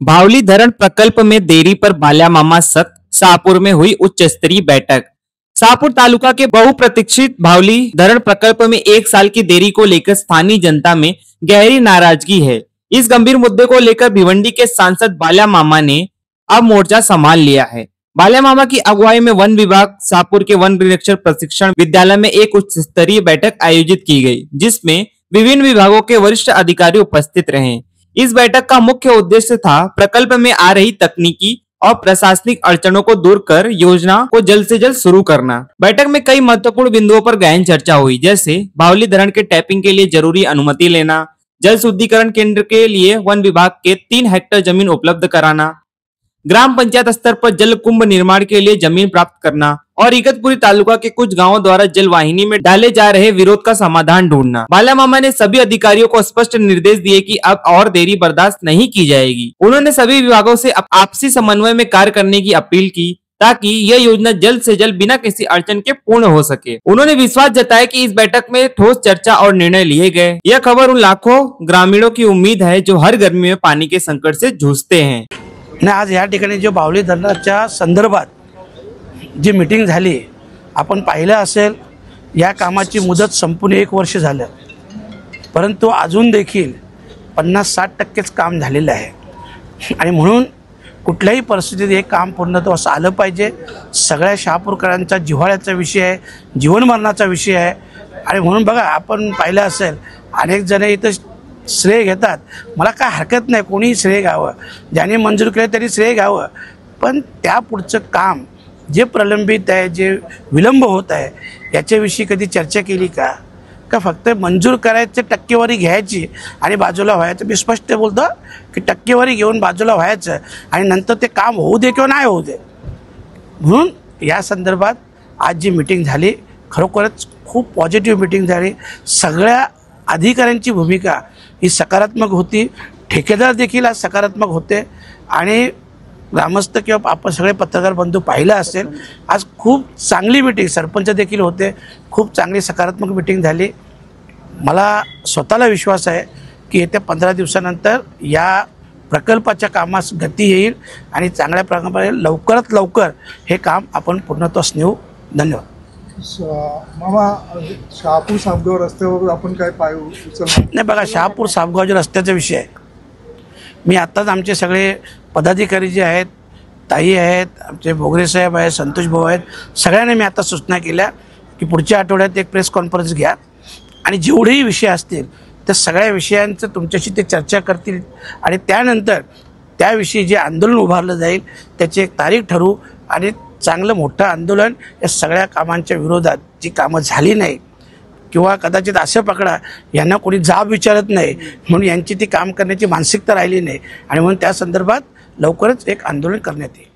भावली धरण प्रकल्प में देरी पर बाल्या मामा सख्त, शाहपुर में हुई उच्च स्तरीय बैठक। शाहपुर तालुका के बहुप्रतीक्षित भावली धरण प्रकल्प में 1 साल की देरी को लेकर स्थानीय जनता में गहरी नाराजगी है। इस गंभीर मुद्दे को लेकर भिवंडी के सांसद बाल्या मामा ने अब मोर्चा संभाल लिया है। बाल्या मामा की अगुवाई में वन विभाग शाहपुर के वन निरीक्षक प्रशिक्षण विद्यालय में एक उच्च स्तरीय बैठक आयोजित की गई, जिसमें विभिन्न विभागों के वरिष्ठ अधिकारी उपस्थित रहे। इस बैठक का मुख्य उद्देश्य था प्रकल्प में आ रही तकनीकी और प्रशासनिक अड़चनों को दूर कर योजना को जल्द से जल्द शुरू करना। बैठक में कई महत्वपूर्ण बिंदुओं पर गहन चर्चा हुई, जैसे भावली धरण के टैपिंग के लिए जरूरी अनुमति लेना, जल शुद्धिकरण केंद्र के लिए वन विभाग के 3 हेक्टेयर जमीन उपलब्ध कराना, ग्राम पंचायत स्तर पर जल कुंभ निर्माण के लिए जमीन प्राप्त करना और इगतपुरी तालुका के कुछ गांवों द्वारा जल वाहिनी में डाले जा रहे विरोध का समाधान ढूंढना। बाल्या मामा ने सभी अधिकारियों को स्पष्ट निर्देश दिए कि अब और देरी बर्दाश्त नहीं की जाएगी। उन्होंने सभी विभागों से आपसी समन्वय में कार्य करने की अपील की ताकि यह योजना जल्द से जल्द बिना किसी अड़चन के पूर्ण हो सके। उन्होंने विश्वास जताया कि इस बैठक में ठोस चर्चा और निर्णय लिए गए। यह खबर उन लाखों ग्रामीणों की उम्मीद है जो हर गर्मी में पानी के संकट से जूझते हैं। आज या ठिकाणी जो भावली धरणाच्या संदर्भात जी मीटिंग झाली, आपण पाहिलं असेल या कामाची मुदत संपून 1 वर्ष झालं, परंतु अजून देखील 50-60% काम झालेलं आहे आणि म्हणून कुठल्याही परिस्थितीत हे काम पूर्णत्वास आलं पाहिजे। सगळ्या शहापूरकरांचा जिव्हाळ्याचा विषय आहे, जीवनमरणाचा विषय आहे आणि म्हणून बघा आपण पाहिलं असेल अनेक जण इथं श्रेय घेतात। मला काय हरकत नाही, कोणी श्रेय घ्यावं, ज्याने मंजूर केलं तरी श्रेय घ्यावं, पण त्या पुढचं काम जे प्रलंबित आहे, जे विलंब होत आहे याच्याविषयी कधी चर्चा केली का फक्त मंजूर करायचं, टक्केवारी घ्यायची आणि बाजूला व्हायचं। मी स्पष्ट बोलतो की टक्केवारी घेऊन बाजूला व्हायचं आणि नंतर ते काम होऊ दे किंवा नाही होऊ दे। म्हणून या संदर्भात आज जी मीटिंग झाली खरोखरच खूप पॉझिटिव्ह मीटिंग झाली। सगळ्या अधिकाऱ्यांची भूमिका ही सकारात्मक होती, ठेकेदार देखील आज सकारात्मक होते आणि ग्रामस्थ किंवा आपण सगळे पत्रकार बंधू पाहिलं असेल आज खूप चांगली मीटिंग, सरपंच देखील होते, खूप चांगली सकारात्मक मीटिंग झाली। मला स्वतःला विश्वास आहे की येत्या 15 दिवसानंतर या प्रकल्पाच्या कामास गती येईल आणि चांगल्या प्रकारे लवकरात लवकर हे काम आपण पूर्णत्वास नेऊ। धन्यवाद। मामा, शहापूर सापगाव रस्त्यावर आपण काय पाय उचलणार नाही? बघा, शहापूर सापगावच्या रस्त्याचा विषय आहे। मी आत्ताच आमचे सगळे पदाधिकारी जे आहेत, ताई आहेत, आमचे भोगरे साहेब आहेत, संतोष भाऊ आहेत, सगळ्यांना मी आता सूचना केल्या की पुढच्या आठवड्यात एक प्रेस कॉन्फरन्स घ्या आणि जेवढेही विषय असतील त्या सगळ्या विषयांचं तुमच्याशी ते चर्चा करतील आणि त्यानंतर त्याविषयी जे आंदोलन उभारलं जाईल त्याची एक तारीख ठरवू आणि चांगलं मोठं आंदोलन या सगळ्या कामांच्या विरोधात, जी कामं झाली नाही किंवा कदाचित असं पकडा यांना कोणी जाब विचारत नाही म्हणून यांची ती काम करण्याची मानसिकता राहिली नाही आणि म्हणून त्या संदर्भात लवकरच एक आंदोलन करण्यात येईल।